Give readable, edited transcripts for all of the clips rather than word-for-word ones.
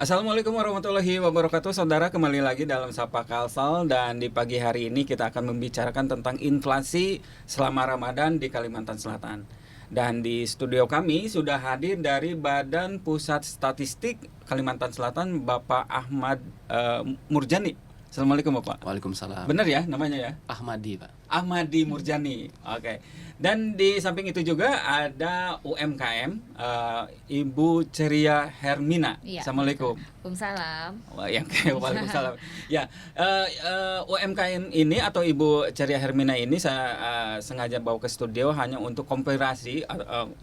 Assalamualaikum warahmatullahi wabarakatuh. Saudara, kembali lagi dalam Sapa Kalsel, dan di pagi hari ini kita akan membicarakan tentang inflasi selama Ramadan di Kalimantan Selatan. Dan di studio kami sudah hadir dari Badan Pusat Statistik Kalimantan Selatan, Bapak Ahmad Murjani. Assalamualaikum Bapak. Waalaikumsalam. Benar ya namanya ya? Ahmadi, Pak. Ahmadi Murjani. Oke. Dan di samping itu juga ada UMKM, Ibu Ceria Hermina. Iya. Assalamualaikum. Waalaikumsalam. Waalaikumsalam. Ya, UMKM ini atau Ibu Ceria Hermina ini saya sengaja bawa ke studio hanya untuk komparasi,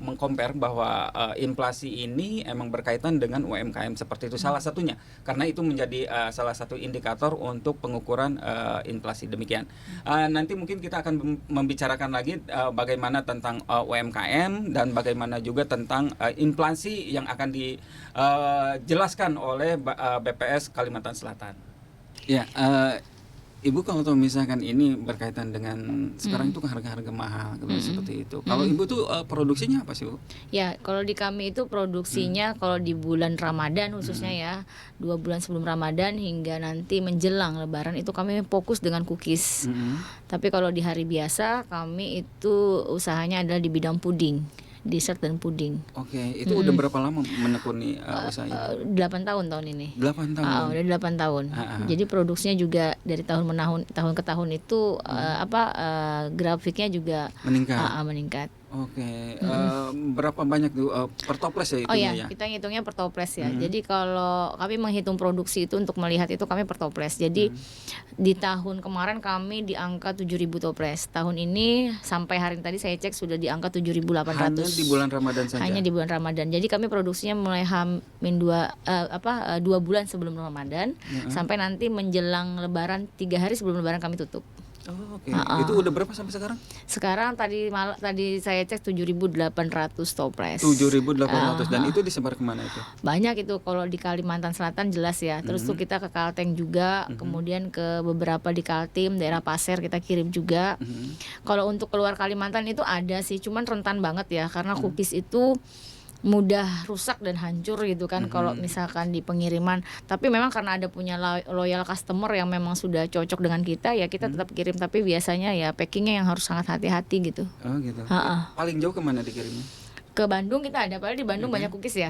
mengcompare bahwa inflasi ini emang berkaitan dengan UMKM seperti itu salah satunya, karena itu menjadi salah satu indikator untuk pengukuran inflasi demikian. Nanti mungkin kita akan membicarakan lagi bagaimana tentang UMKM dan bagaimana juga tentang inflasi yang akan dijelaskan oleh BPS Kalimantan Selatan. Ya, Ibu, kalau misalkan ini berkaitan dengan sekarang itu harga-harga mahal seperti itu. Kalau Ibu tuh produksinya apa sih, Bu? Ya, kalau di kami itu produksinya kalau di bulan Ramadan khususnya ya, 2 bulan sebelum Ramadan hingga nanti menjelang Lebaran itu kami fokus dengan cookies. Tapi kalau di hari biasa kami itu usahanya adalah di bidang puding, dessert dan puding. Oke, itu udah berapa lama menekuni usaha ini? 8 tahun ini. 8 tahun. Udah 8 tahun. Jadi produksinya juga dari tahun ke tahun itu grafiknya juga meningkat. Oke, berapa banyak tuh per toples ya itu? Oh ya, kita ngitungnya per toples ya. Jadi kalau kami menghitung produksi itu untuk melihat itu kami per toples. Jadi di tahun kemarin kami di angka 7.000 toples. Tahun ini sampai hari tadi saya cek sudah di angka 7.800. Hanya di bulan Ramadan saja. Hanya di bulan Ramadan. Jadi kami produksinya mulai hamin 2 bulan sebelum Ramadan sampai nanti menjelang Lebaran 3 hari sebelum Lebaran kami tutup. Oh, oke. Itu udah berapa sampai sekarang? Sekarang tadi saya cek 7.800 toples. 7.800 dan itu disebar kemana itu? Banyak itu, kalau di Kalimantan Selatan jelas ya. Terus tuh kita ke Kalteng juga, kemudian ke beberapa di Kaltim, daerah Pasir kita kirim juga. Kalau untuk keluar Kalimantan itu ada sih, cuman rentan banget ya karena cookies itu mudah rusak dan hancur gitu kan kalau misalkan di pengiriman. Tapi memang karena ada punya loyal customer yang memang sudah cocok dengan kita, ya kita tetap kirim. Tapi biasanya ya packingnya yang harus sangat hati-hati gitu. Oh gitu. Paling jauh kemana dikirimnya? Ke Bandung kita ada, padahal di Bandung banyak cookies ya.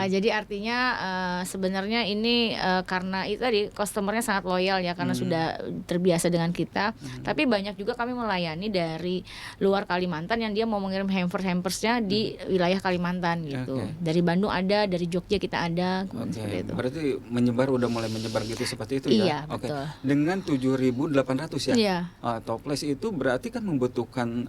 Jadi artinya sebenarnya ini karena itu tadi customernya sangat loyal ya, karena sudah terbiasa dengan kita. Tapi banyak juga kami melayani dari luar Kalimantan yang dia mau mengirim hampersnya di wilayah Kalimantan gitu. Dari Bandung ada, dari Jogja kita ada. Seperti itu. Berarti udah mulai menyebar gitu seperti itu ya? Iya, betul. Dengan 7.800 ya. Iya. Toples itu berarti kan membutuhkan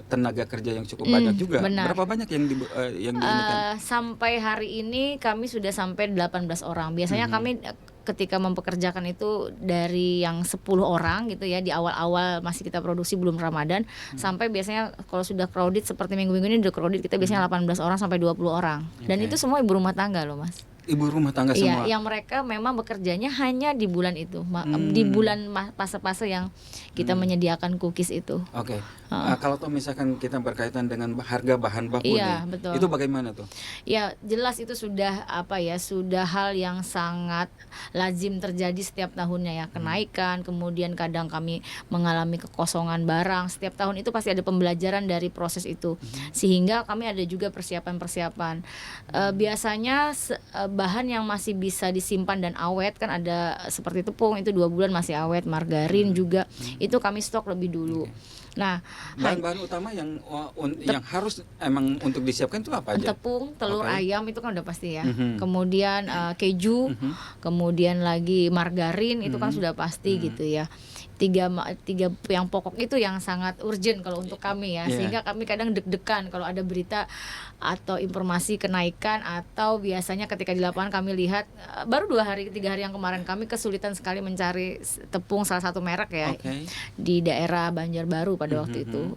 tenaga kerja yang cukup banyak juga. Benar. Berapa banyak yang diinikan? Sampai hari ini kami sudah sampai 18 orang. Biasanya kami ketika mempekerjakan itu dari yang 10 orang gitu ya, di awal-awal masih kita produksi belum Ramadan, sampai biasanya kalau sudah crowded seperti minggu-minggu ini udah crowded, kita biasanya 18 orang sampai 20 orang. Dan itu semua ibu rumah tangga loh, Mas. Ibu rumah tangga semua? Iya, yang mereka memang bekerjanya hanya di bulan itu, di bulan fase-fase yang kita menyediakan cookies itu. Oke. Kalau misalkan kita berkaitan dengan harga bahan baku nih, betul. itu bagaimana tuh? Ya jelas itu sudah sudah hal yang sangat lazim terjadi setiap tahunnya ya, kenaikan. Kemudian kadang kami mengalami kekosongan barang. Setiap tahun itu pasti ada pembelajaran dari proses itu, sehingga kami ada juga persiapan-persiapan. Biasanya bahan yang masih bisa disimpan dan awet kan ada, seperti tepung itu 2 bulan masih awet, margarin juga itu kami stok lebih dulu. Nah, bahan-bahan utama yang harus emang untuk disiapkan itu apa aja? Tepung, telur, ayam itu kan udah pasti ya. Kemudian keju, kemudian lagi margarin itu kan sudah pasti gitu ya. Tiga yang pokok itu yang sangat urgent kalau untuk kami ya, sehingga kami kadang deg-degan kalau ada berita atau informasi kenaikan, atau biasanya ketika di lapangan kami lihat baru 3 hari yang kemarin kami kesulitan sekali mencari tepung salah satu merek ya di daerah Banjarbaru pada waktu itu.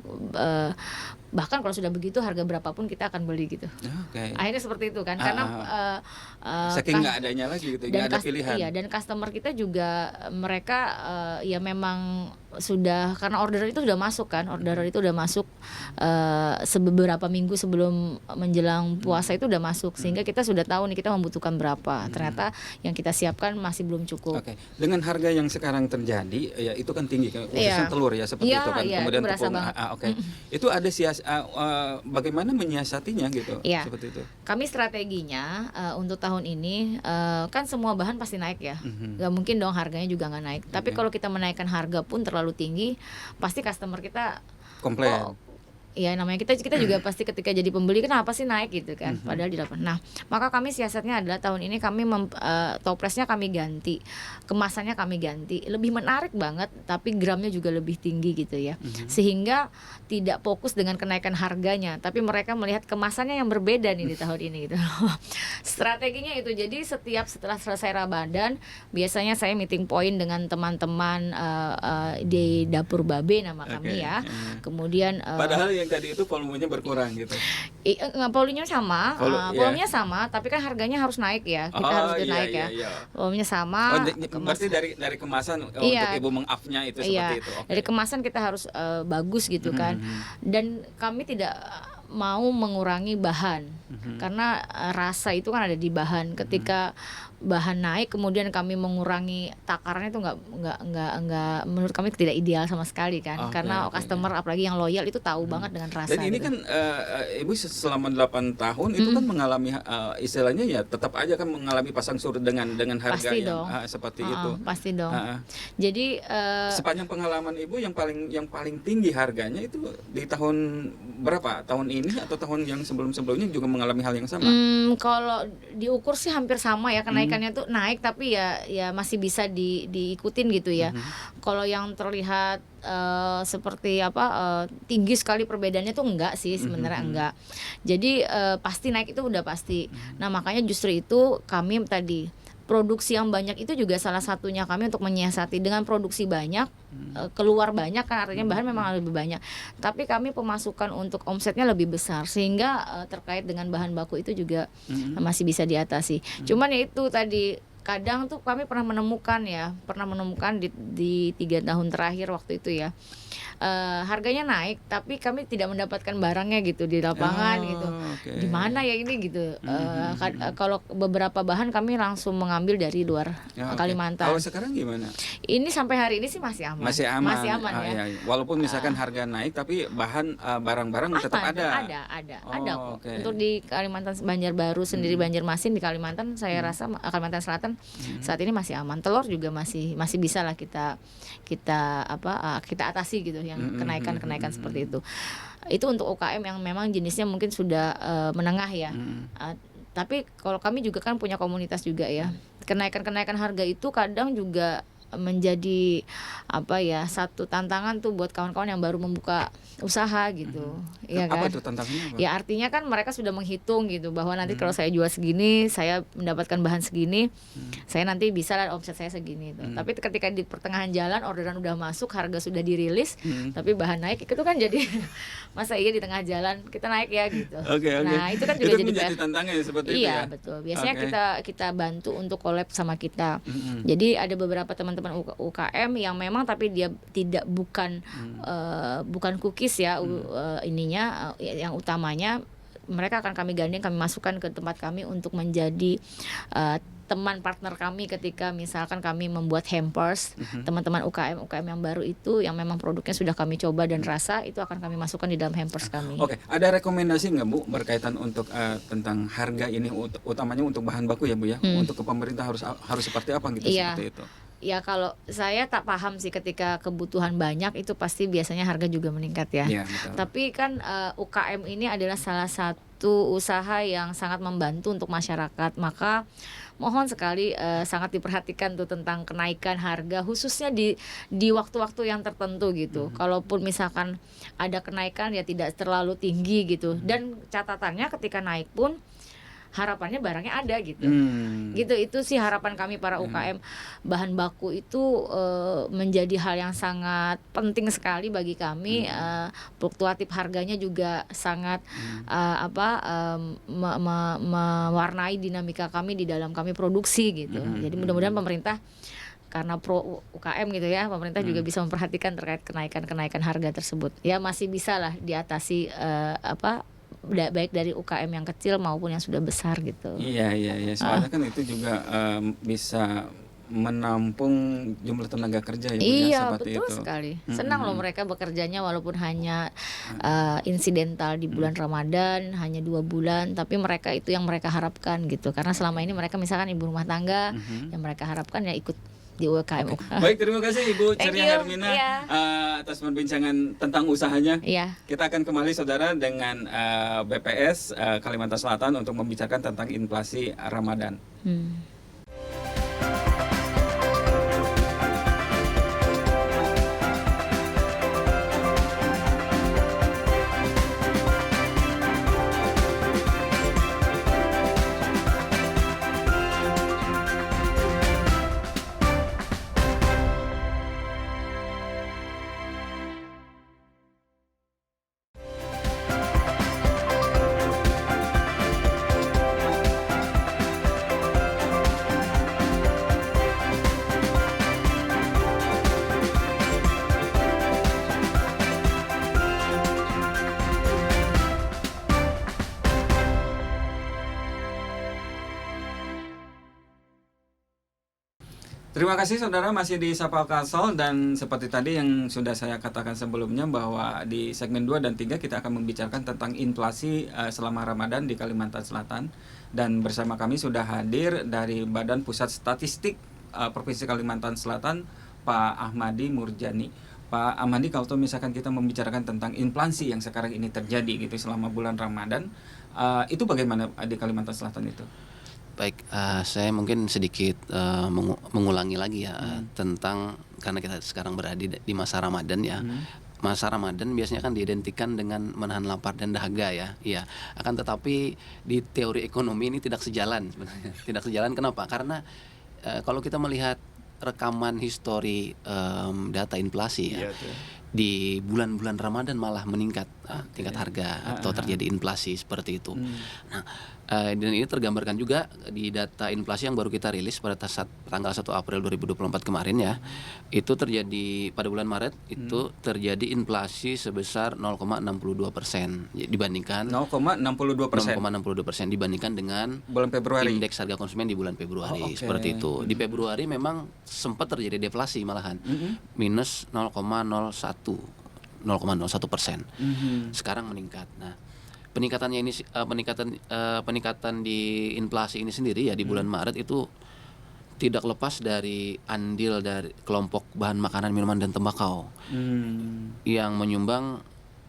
Bahkan kalau sudah begitu harga berapapun kita akan beli gitu. Akhirnya seperti itu kan, karena saking nggak adanya lagi gitu, nggak ada pilihan. Iya, dan customer kita juga mereka ya memang sudah karena order itu sudah masuk kan, beberapa minggu sebelum menjelang puasa itu udah masuk, sehingga kita sudah tahu nih kita membutuhkan berapa. Ternyata yang kita siapkan masih belum cukup. Oke. Dengan harga yang sekarang terjadi, ya itu kan tinggi, khususnya telur ya seperti itu kan. Kemudian itu tepung. Oke. Itu ada bagaimana menyiasatinya gitu, seperti itu. Kami strateginya untuk tahun ini kan semua bahan pasti naik ya, nggak mungkin dong harganya juga nggak naik. Tapi kalau kita menaikkan harga pun terlalu tinggi, pasti customer kita komplain. Ya namanya kita juga pasti ketika jadi pembeli kenapa sih naik gitu kan, padahal di depan. Nah, maka kami siasatnya adalah tahun ini kami toplesnya kami ganti, kemasannya kami ganti, lebih menarik banget, tapi gramnya juga lebih tinggi gitu ya, sehingga tidak fokus dengan kenaikan harganya, tapi mereka melihat kemasannya yang berbeda nih di tahun ini gitu. Strateginya itu, jadi setelah selesai Ramadan biasanya saya meeting point dengan teman-teman di dapur Babe nama kami ya, kemudian padahal yang tadi itu volumenya berkurang gitu. Volumenya sama, volumenya sama, tapi kan harganya harus naik ya. Kita harus naik ya. Volumenya sama. Berarti dari kemasan untuk ibu meng-up-nya itu seperti itu. Dari kemasan kita harus bagus gitu kan. Dan kami tidak mau mengurangi bahan, karena rasa itu kan ada di bahan. Ketika bahan naik kemudian kami mengurangi takarannya itu nggak menurut kami tidak ideal sama sekali kan, karena customer apalagi yang loyal itu tahu banget dengan rasa. Dan ini gitu. kan ibu selama 8 tahun itu kan mengalami istilahnya ya tetap aja kan mengalami pasang surut dengan harga pasti yang seperti itu. Pasti dong. Jadi sepanjang pengalaman ibu yang paling tinggi harganya itu di tahun berapa? Tahun ini atau tahun yang sebelumnya juga mengalami hal yang sama? Kalau diukur sih hampir sama ya, kenaikannya tuh naik tapi ya masih bisa diikutin gitu ya. Kalau yang terlihat seperti tinggi sekali perbedaannya tuh enggak sih sebenarnya, enggak. Jadi pasti naik itu udah pasti. Nah makanya justru itu kami tadi produksi yang banyak itu juga salah satunya kami untuk menyiasati. Dengan produksi banyak keluar banyak kan artinya bahan memang lebih banyak, tapi kami pemasukan untuk omsetnya lebih besar, sehingga terkait dengan bahan baku itu juga masih bisa diatasi. Cuman ya itu tadi, kadang tuh kami pernah menemukan di 3 tahun terakhir waktu itu ya, harganya naik tapi kami tidak mendapatkan barangnya gitu di lapangan gitu. Di mana ya ini gitu. Kalau beberapa bahan kami langsung mengambil dari luar Kalimantan. Kalau sekarang gimana? Ini sampai hari ini sih masih aman. Masih aman ya. Walaupun misalkan harga naik tapi barang-barang tetap ada. Ada kok. Untuk di Kalimantan Banjarbaru sendiri, Banjarmasin di Kalimantan saya rasa Kalimantan Selatan saat ini masih aman. Telur juga masih bisa lah kita atasi gitu yang kenaikan seperti itu. Itu untuk UKM yang memang jenisnya mungkin sudah menengah ya. Tapi kalau kami juga kan punya komunitas juga ya. Kenaikan harga itu kadang juga menjadi satu tantangan tuh buat kawan-kawan yang baru membuka usaha gitu. Ya kan? Apa tuh tantangannya? Ya artinya kan mereka sudah menghitung gitu bahwa nanti kalau saya jual segini, saya mendapatkan bahan segini, saya nanti bisa lah omset saya segini tuh. Tapi ketika di pertengahan jalan orderan udah masuk, harga sudah dirilis, tapi bahan naik, itu kan jadi masa iya di tengah jalan kita naik ya gitu. Nah, itu kan juga jadi tantangan ya seperti itu ya. Iya, betul. Biasanya kita bantu untuk collab sama kita. Jadi ada beberapa teman-teman UKM yang memang tapi dia bukan cookies ya, yang utamanya mereka akan kami gandeng, kami masukkan ke tempat kami untuk menjadi teman partner kami ketika misalkan kami membuat hampers. Teman-teman UKM yang baru itu yang memang produknya sudah kami coba dan rasa itu akan kami masukkan di dalam hampers kami. Ada rekomendasi nggak Bu berkaitan untuk tentang harga ini, utamanya untuk bahan baku ya Bu ya, untuk ke pemerintah harus seperti apa gitu seperti itu? Ya kalau saya tak paham sih, ketika kebutuhan banyak itu pasti biasanya harga juga meningkat ya. Tapi kan UKM ini adalah salah satu usaha yang sangat membantu untuk masyarakat, maka mohon sekali sangat diperhatikan tuh tentang kenaikan harga, khususnya di waktu-waktu yang tertentu gitu. Kalaupun misalkan ada kenaikan ya tidak terlalu tinggi gitu. Dan catatannya ketika naik pun harapannya barangnya ada gitu. Gitu, itu sih harapan kami para UKM. Bahan baku itu menjadi hal yang sangat penting sekali bagi kami. Fluktuatif harganya juga sangat mewarnai dinamika kami di dalam kami produksi gitu. Jadi mudah-mudahan pemerintah karena pro UKM gitu ya, pemerintah juga bisa memperhatikan terkait kenaikan harga tersebut. Ya masih bisa lah diatasi baik dari UKM yang kecil maupun yang sudah besar gitu. Iya, soalnya kan itu juga bisa menampung jumlah tenaga kerja ya Bu, ya, Iya seperti betul itu. sekali. Senang loh mereka bekerjanya walaupun hanya insidental di bulan Ramadan, hanya 2 bulan, tapi mereka itu yang mereka harapkan gitu. Karena selama ini mereka misalkan ibu rumah tangga, yang mereka harapkan ya ikut di UKM. Baik, terima kasih Ibu Thank Ceria you. Hermina Iya. atas perbincangan tentang usahanya. Iya. Kita akan kembali saudara dengan BPS Kalimantan Selatan untuk membicarakan tentang inflasi Ramadan. Terima kasih saudara, masih di Sapa Kalsel, dan seperti tadi yang sudah saya katakan sebelumnya bahwa di segmen 2 dan 3 kita akan membicarakan tentang inflasi selama Ramadan di Kalimantan Selatan, dan bersama kami sudah hadir dari Badan Pusat Statistik Provinsi Kalimantan Selatan, Pak Ahmadi Murjani. Pak Ahmadi, kalau misalkan kita membicarakan tentang inflasi yang sekarang ini terjadi gitu selama bulan Ramadan, itu bagaimana di Kalimantan Selatan itu? Baik, saya mungkin sedikit mengulangi lagi ya tentang, karena kita sekarang berada di masa Ramadan ya. Masa Ramadan biasanya kan diidentikan dengan menahan lapar dan dahaga ya. Iya. Akan tetapi di teori ekonomi ini tidak sejalan sebenarnya. Tidak sejalan, kenapa? Karena kalau kita melihat rekaman histori data inflasi ya, di bulan-bulan Ramadan malah meningkat tingkat harga atau terjadi inflasi seperti itu. Nah, dan ini tergambarkan juga di data inflasi yang baru kita rilis pada saat tanggal 1 April 2024 kemarin ya. Itu terjadi pada bulan Maret, itu terjadi inflasi sebesar 0,62% dibandingkan 0,62% dibandingkan dengan bulan Februari. Indeks harga konsumen di bulan Februari. Seperti itu. Di Februari memang sempat terjadi deflasi malahan, minus 0,01%. Sekarang meningkat. Nah, peningkatannya ini peningkatan di inflasi ini sendiri ya di bulan Maret itu tidak lepas dari andil dari kelompok bahan makanan, minuman dan tembakau yang menyumbang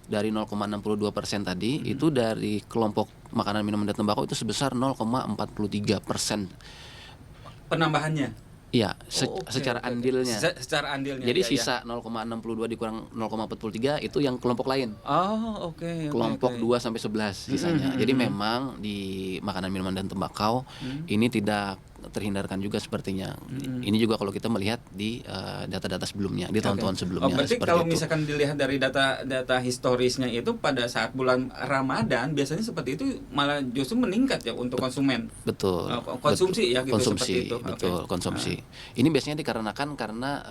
dari 0,62% tadi. Itu dari kelompok makanan, minuman dan tembakau itu sebesar 0,43%. Penambahannya? Iya, secara andilnya. Secara andilnya. Jadi sisa 0,62 dikurang 0,43 itu yang kelompok lain. Oh, oke. Kelompok 2 sampai 11 sisanya. Jadi memang di makanan, minuman dan tembakau ini tidak terhindarkan juga sepertinya. Ini juga kalau kita melihat di data-data sebelumnya, di tahun-tahun sebelumnya. Berarti kalau misalkan dilihat dari data historisnya itu pada saat bulan Ramadan biasanya seperti itu malah justru meningkat ya untuk konsumen. Betul. Konsumsi ya gitu, konsumsi, seperti itu. Betul, konsumsi. Ini biasanya dikarenakan karena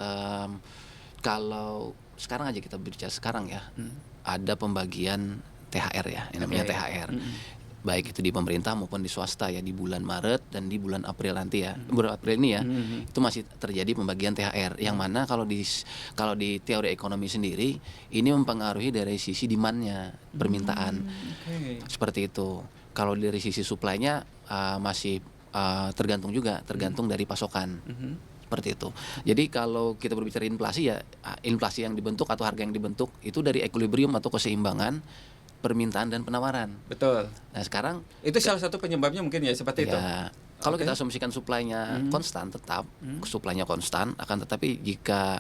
kalau sekarang aja kita bicara sekarang ya, ada pembagian THR ya, yang namanya THR. Baik itu di pemerintah maupun di swasta ya, di bulan Maret dan di bulan April nanti ya, bulan April ini ya, itu masih terjadi pembagian THR, yang mana kalau di teori ekonomi sendiri ini mempengaruhi dari sisi demand-nya, permintaan, seperti itu. Kalau dari sisi supply-nya masih tergantung dari pasokan. Seperti itu. Jadi kalau kita berbicara inflasi ya, inflasi yang dibentuk atau harga yang dibentuk itu dari equilibrium atau keseimbangan permintaan dan penawaran. Betul. Nah, sekarang itu salah satu penyebabnya mungkin ya seperti itu. Kalau kita asumsikan supply-nya konstan, tetap supply-nya konstan, akan tetapi jika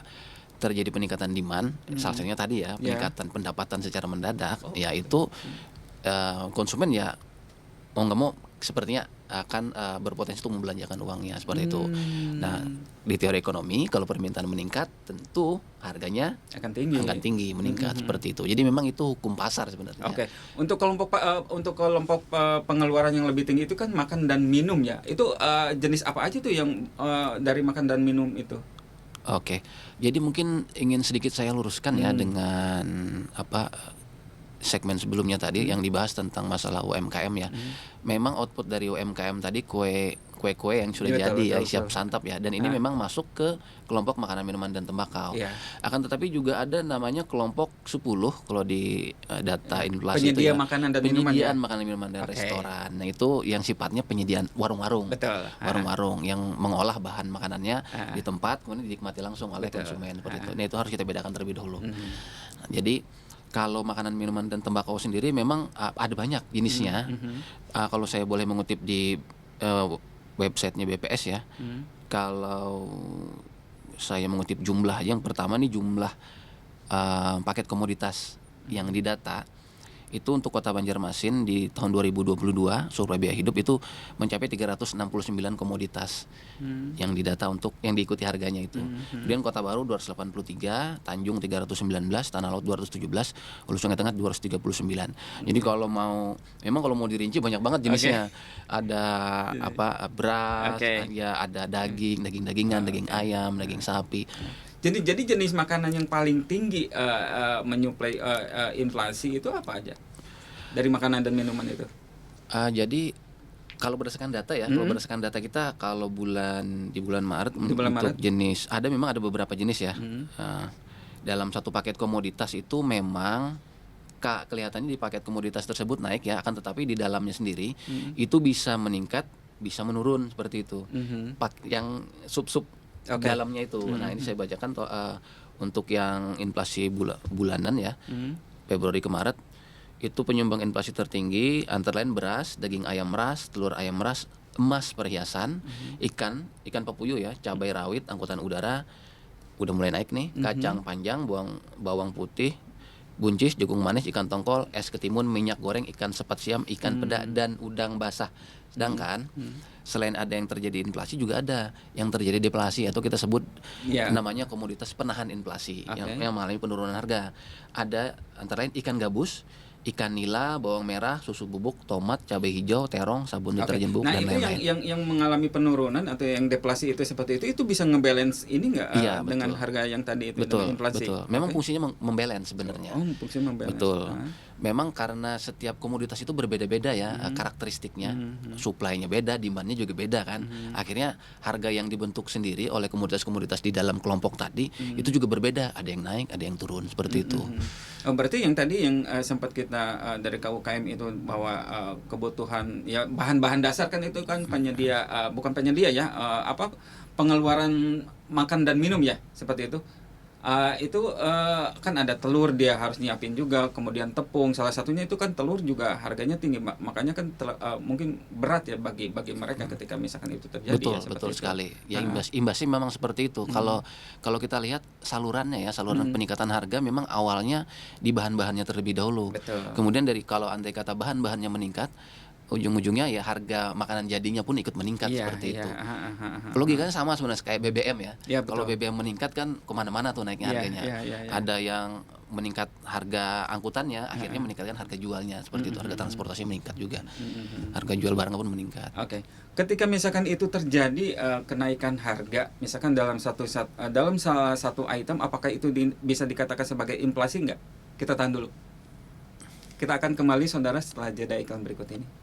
terjadi peningkatan demand, salah satunya tadi ya, peningkatan pendapatan secara mendadak, yaitu konsumen ya mau nggak mau sepertinya akan berpotensi untuk membelanjakan uangnya, seperti itu. Nah, di teori ekonomi kalau permintaan meningkat tentu harganya akan tinggi meningkat, seperti itu. Jadi memang itu hukum pasar sebenarnya. Oke. Untuk kelompok pengeluaran yang lebih tinggi itu kan makan dan minum ya. Itu jenis apa aja tuh yang dari makan dan minum itu? Oke, jadi mungkin ingin sedikit saya luruskan ya dengan segmen sebelumnya tadi yang dibahas tentang masalah UMKM ya. Memang output dari UMKM tadi kue-kue yang sudah Iya, jadi betul, siap betul. santap ya. Dan ini memang masuk ke kelompok makanan minuman dan tembakau. Iya. Akan tetapi juga ada namanya kelompok 10 kalau di data inflasi itu Penyedia ya. makanan dan minuman ya? Penyediaan makanan minuman dan Oke. restoran. Nah, itu yang sifatnya penyediaan warung-warung. Betul. Warung-warung yang mengolah bahan makanannya di tempat kemudian dinikmati langsung oleh konsumen seperti itu. Nah, itu harus kita bedakan terlebih dahulu. Nah, jadi kalau makanan minuman dan tembakau sendiri memang ada banyak jenisnya. Kalau saya boleh mengutip di websitenya BPS ya, kalau saya mengutip jumlah aja, yang pertama nih jumlah paket komoditas yang didata itu untuk Kota Banjarmasin di tahun 2022 survei biaya hidup itu mencapai 369 komoditas yang didata untuk yang diikuti harganya itu. Kemudian Kota Baru 283, Tanjung 319, Tanah Laut 217, Hulu Sungai Tengah 239. Jadi kalau mau dirinci banyak banget jenisnya. Ada beras, ya ada daging-dagingan, daging ayam, daging sapi. Jadi jenis makanan yang paling tinggi menyuplai inflasi itu apa aja dari makanan dan minuman itu? Jadi kalau berdasarkan data ya, kalau berdasarkan data kita kalau di bulan Maret untuk Maret? jenis memang ada beberapa jenis ya. Dalam satu paket komoditas itu memang kelihatannya di paket komoditas tersebut naik ya, akan tetapi di dalamnya sendiri itu bisa meningkat, bisa menurun seperti itu. Yang sub dalamnya itu. Nah, ini saya bacakan untuk yang inflasi bulanan ya. Februari ke Maret itu penyumbang inflasi tertinggi antara lain beras, daging ayam ras, telur ayam ras, emas perhiasan, ikan papuyu ya, cabai rawit, angkutan udara udah mulai naik nih, kacang panjang, bawang putih, buncis, jagung manis, ikan tongkol, es ketimun, minyak goreng, ikan sepat siam, ikan peda dan udang basah. Sedangkan selain ada yang terjadi inflasi juga ada yang terjadi deflasi atau kita sebut namanya komoditas penahan inflasi yang mengalami penurunan harga. Ada antara lain ikan gabus, ikan nila, bawang merah, susu bubuk, tomat, cabai hijau, terong, sabun deterjen bubuk dan lain-lain. Nah, itu yang mengalami penurunan atau yang deflasi itu seperti itu bisa ngebalance ini nggak dengan harga yang tadi itu dengan inflasi? Betul. Memang fungsinya membalance sebenarnya. Fungsinya membalance. Betul. Memang karena setiap komoditas itu berbeda-beda ya karakteristiknya, supply-nya beda, demand-nya juga beda kan. Akhirnya harga yang dibentuk sendiri oleh komoditas-komoditas di dalam kelompok tadi itu juga berbeda. Ada yang naik, ada yang turun seperti itu. Berarti yang tadi yang sempat kita dari KUKM itu bahwa kebutuhan ya bahan-bahan dasar kan itu kan penyedia bukan penyedia ya pengeluaran makan dan minum ya seperti itu. Itu kan ada telur dia harus nyiapin juga, kemudian tepung salah satunya itu kan telur juga harganya tinggi, makanya kan mungkin berat ya bagi mereka ketika misalkan itu terjadi. Betul sekali. Ya imbasnya memang seperti itu. Kalau kita lihat salurannya ya, saluran peningkatan harga memang awalnya di bahan-bahannya terlebih dahulu. Betul. Kemudian kalau andai kata bahan-bahannya meningkat, ujung-ujungnya ya harga makanan jadinya pun ikut meningkat seperti itu. Logikanya sama sebenarnya kayak BBM ya. Kalau BBM meningkat kan kemana-mana tuh naiknya harganya. Ada yang meningkat harga angkutannya, akhirnya meningkatkan harga jualnya seperti itu. Harga transportasi meningkat juga. Harga jual barang pun meningkat. Oke. Ketika misalkan itu terjadi kenaikan harga, misalkan dalam salah satu item, apakah itu bisa dikatakan sebagai inflasi nggak? Kita tahan dulu. Kita akan kembali saudara setelah jeda iklan berikut ini.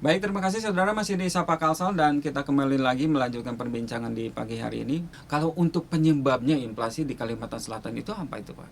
Baik, terima kasih saudara, masih di Sapa Kalsel dan kita kembali lagi melanjutkan perbincangan di pagi hari ini. Kalau untuk penyebabnya inflasi di Kalimantan Selatan itu apa itu Pak?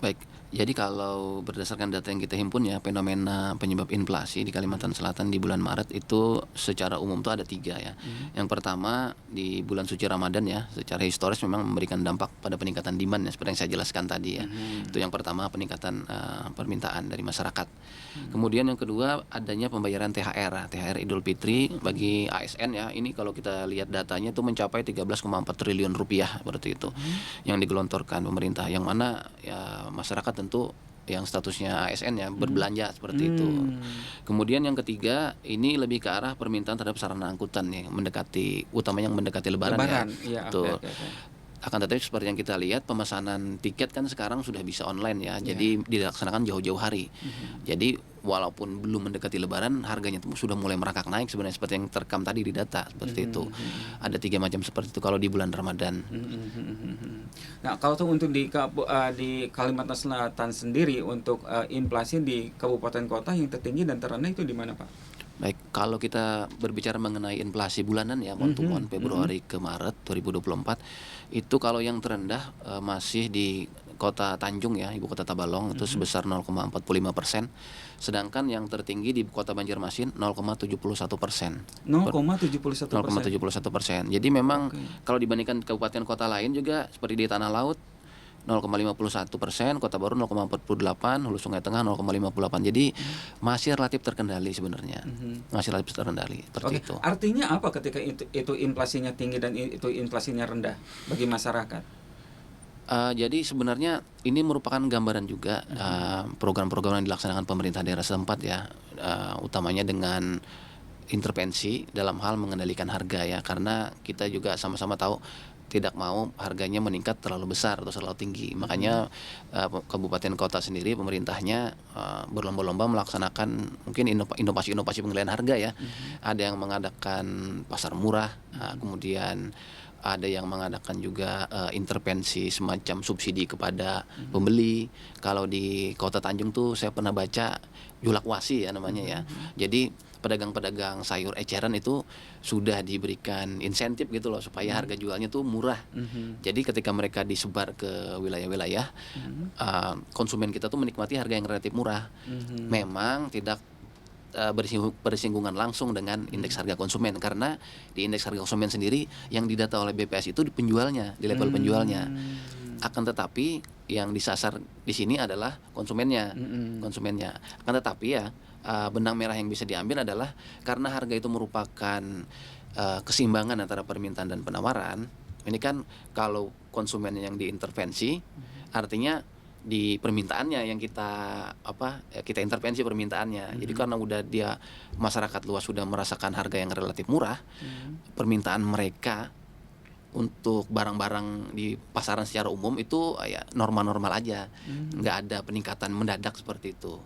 Baik, jadi kalau berdasarkan data yang kita himpun ya, fenomena penyebab inflasi di Kalimantan Selatan di bulan Maret itu secara umum tuh ada 3 ya. Yang pertama di bulan suci Ramadan ya, secara historis memang memberikan dampak pada peningkatan demand ya, seperti yang saya jelaskan tadi ya. Itu yang pertama, peningkatan permintaan dari masyarakat. Kemudian yang kedua adanya pembayaran THR, THR Idul Fitri bagi ASN ya. Ini kalau kita lihat datanya itu mencapai 13,4 triliun rupiah seperti itu yang digelontorkan pemerintah. Yang mana ya masyarakat tentu yang statusnya ASN ya berbelanja seperti itu. Kemudian yang ketiga ini lebih ke arah permintaan terhadap sarana angkutan ya, mendekati utamanya yang mendekati Lebaran ya. Iya, Betul. oke. Akan tetapi seperti yang kita lihat pemesanan tiket kan sekarang sudah bisa online ya. Jadi dilaksanakan jauh-jauh hari. Jadi walaupun belum mendekati Lebaran harganya itu sudah mulai merangkak naik sebenarnya seperti yang terekam tadi di data seperti itu. Ada 3 macam seperti itu kalau di bulan Ramadan. Nah, kalau tuh untuk di Kalimantan Selatan sendiri untuk inflasi di kabupaten kota yang tertinggi dan terendah itu di mana, Pak? Baik, kalau kita berbicara mengenai inflasi bulanan ya, month to month Februari ke Maret 2024, itu kalau yang terendah masih di Kota Tanjung ya, Ibu Kota Tabalong itu sebesar 0,45%, sedangkan yang tertinggi di Kota Banjarmasin 0,71%. 0,71%. Jadi memang kalau dibandingkan kabupaten kota lain juga seperti di Tanah Laut 0,51%, Kota Baru 0,48%, Hulu Sungai Tengah 0,58%. Jadi masih relatif terkendali sebenarnya. Masih relatif terkendali seperti itu. Artinya apa ketika itu inflasinya tinggi dan itu inflasinya rendah bagi masyarakat? Jadi sebenarnya ini merupakan gambaran juga program-program yang dilaksanakan pemerintah daerah setempat ya, utamanya dengan intervensi dalam hal mengendalikan harga ya, karena kita juga sama-sama tahu tidak mau harganya meningkat terlalu besar atau terlalu tinggi. Makanya kabupaten kota sendiri pemerintahnya berlomba-lomba melaksanakan mungkin inovasi-inovasi pengendalian harga ya. Ada yang mengadakan pasar murah, kemudian ada yang mengadakan juga intervensi semacam subsidi kepada pembeli. Kalau di Kota Tanjung tuh saya pernah baca julak wasi ya namanya ya. Jadi pedagang-pedagang sayur eceran itu sudah diberikan insentif gitu loh supaya harga jualnya tuh murah. Jadi ketika mereka disebar ke wilayah-wilayah, konsumen kita tuh menikmati harga yang relatif murah. Memang tidak bersinggungan langsung dengan indeks harga konsumen, karena di indeks harga konsumen sendiri yang didata oleh BPS itu di penjualnya, di level penjualnya. Akan tetapi yang disasar di sini adalah konsumennya. Akan tetapi ya benang merah yang bisa diambil adalah karena harga itu merupakan keseimbangan antara permintaan dan penawaran. Ini kan kalau konsumen yang diintervensi, artinya di permintaannya yang kita intervensi permintaannya. Jadi karena udah masyarakat luas sudah merasakan harga yang relatif murah, permintaan mereka untuk barang-barang di pasaran secara umum itu ya normal-normal aja, nggak ada peningkatan mendadak seperti itu.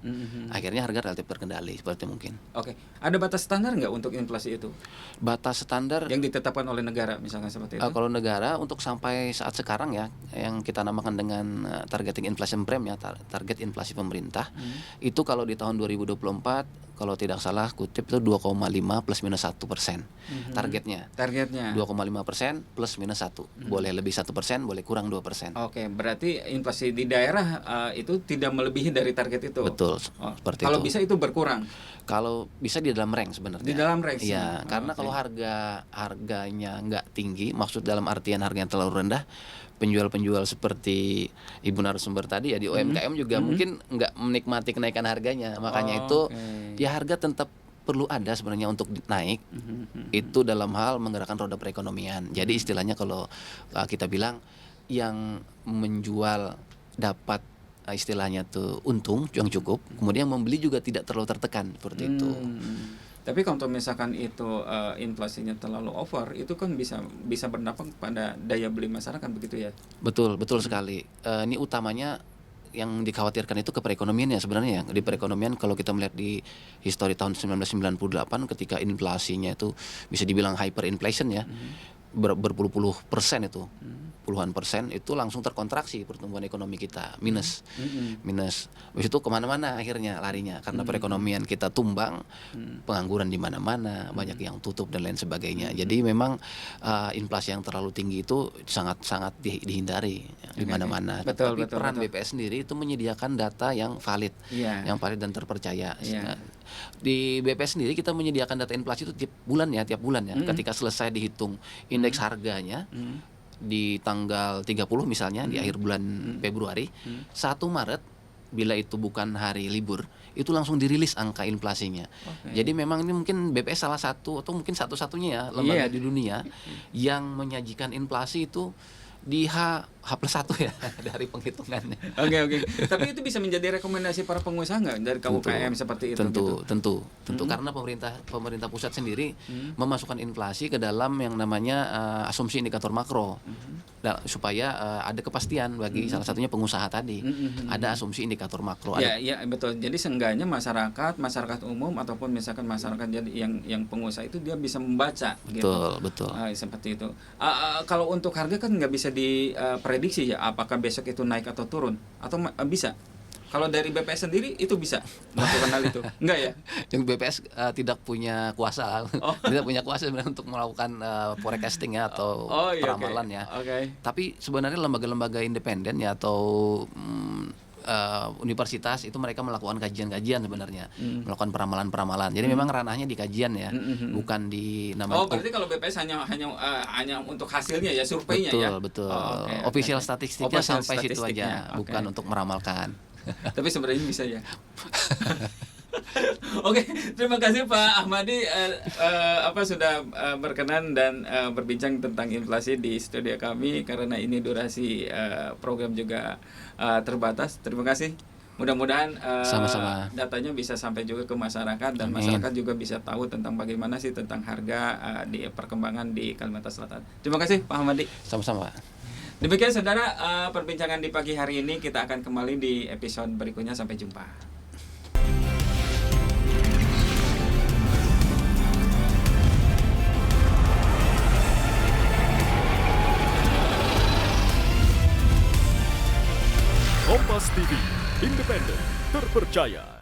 Akhirnya harga relatif terkendali seperti mungkin. Oke, ada batas standar nggak untuk inflasi itu? Batas standar yang ditetapkan oleh negara misalnya seperti itu? Kalau negara untuk sampai saat sekarang ya, yang kita namakan dengan targeting inflation frame ya, target inflasi pemerintah, itu kalau di tahun 2024 kalau tidak salah kutip itu 2,5 plus minus 1%. Targetnya 2,5% plus minus 1. Boleh lebih 1%, boleh kurang 2%. Oke, berarti inflasi di daerah itu tidak melebihi dari target itu. Betul, seperti kalau itu. Bisa itu berkurang. Kalau bisa di dalam range sebenarnya. Di dalam range. Iya, karena kalau harganya nggak tinggi, maksud dalam artian harganya terlalu rendah, penjual-penjual seperti Ibu narasumber tadi ya di UMKM juga mungkin nggak menikmati kenaikan harganya. Makanya itu ya harga tetap perlu ada sebenarnya untuk naik. Itu dalam hal menggerakkan roda perekonomian. Jadi istilahnya kalau kita bilang yang menjual dapat istilahnya tuh untung yang cukup, kemudian membeli juga tidak terlalu tertekan seperti itu. Tapi kalau misalkan itu inflasinya terlalu over, itu kan bisa berdampak pada daya beli masyarakat begitu ya? Betul sekali. Ini utamanya yang dikhawatirkan itu ke perekonomiannya sebenarnya ya. Di perekonomian kalau kita melihat di histori tahun 1998 ketika inflasinya itu bisa dibilang hyperinflation ya. berpuluh-puluh persen itu, puluhan persen itu langsung terkontraksi pertumbuhan ekonomi kita, minus. Habis itu kemana-mana akhirnya larinya karena perekonomian kita tumbang, pengangguran di mana-mana, banyak yang tutup dan lain sebagainya. Jadi memang inflasi yang terlalu tinggi itu sangat-sangat dihindari di mana-mana. Betul, Tapi betul, peran betul. BPS sendiri itu menyediakan data yang valid, Iya. yang valid dan terpercaya. Iya. Di BPS sendiri kita menyediakan data inflasi itu tiap bulan ya. Ketika selesai dihitung indeks harganya di tanggal 30 misalnya di akhir bulan Februari, 1 Maret bila itu bukan hari libur, itu langsung dirilis angka inflasinya. Oke. Jadi memang ini mungkin BPS salah satu atau mungkin satu-satunya ya lembaga Iya. di dunia yang menyajikan inflasi itu di H+1 ya dari penghitungannya. Oke. Tapi itu bisa menjadi rekomendasi para pengusaha nggak dari KUKM seperti itu? Tentu karena pemerintah pusat sendiri memasukkan inflasi ke dalam yang namanya asumsi indikator makro. Nah, supaya ada kepastian bagi salah satunya pengusaha tadi. Ada asumsi indikator makro. Ya, betul. Jadi seenggaknya masyarakat umum ataupun misalkan masyarakat jadi yang pengusaha itu dia bisa membaca gitu. Betul. Seperti itu. Kalau untuk harga kan nggak bisa diprediksi ya, apakah besok itu naik atau turun atau bisa? Kalau dari BPS sendiri itu bisa melakukan hal itu? Enggak ya? Yang BPS tidak punya kuasa, tidak punya kuasa sebenarnya untuk melakukan forecasting ya atau peramalan ya. Oke. Tapi sebenarnya lembaga-lembaga independen ya atau universitas itu mereka melakukan kajian-kajian sebenarnya, melakukan peramalan-peramalan. Jadi memang ranahnya di kajian ya, bukan di namanya. Berarti kalau BPS hanya untuk hasilnya ya, surveinya ya. Betul. Oke. Official statistiknya Official sampai situ statistiknya, aja, bukan untuk meramalkan. Tapi sebenarnya bisa ya. Oke, terima kasih Pak Ahmadi sudah berkenan dan berbincang tentang inflasi di studio kami karena ini durasi program juga terbatas. Terima kasih. Mudah-mudahan Sama-sama. datanya bisa sampai juga ke masyarakat dan Amin. masyarakat juga bisa tahu tentang bagaimana sih tentang harga di perkembangan di Kalimantan Selatan. Terima kasih Pak Ahmadi. Sama-sama, Pak. Demikian saudara perbincangan di pagi hari ini, kita akan kembali di episode berikutnya. Sampai jumpa. Kompas TV, independen, terpercaya.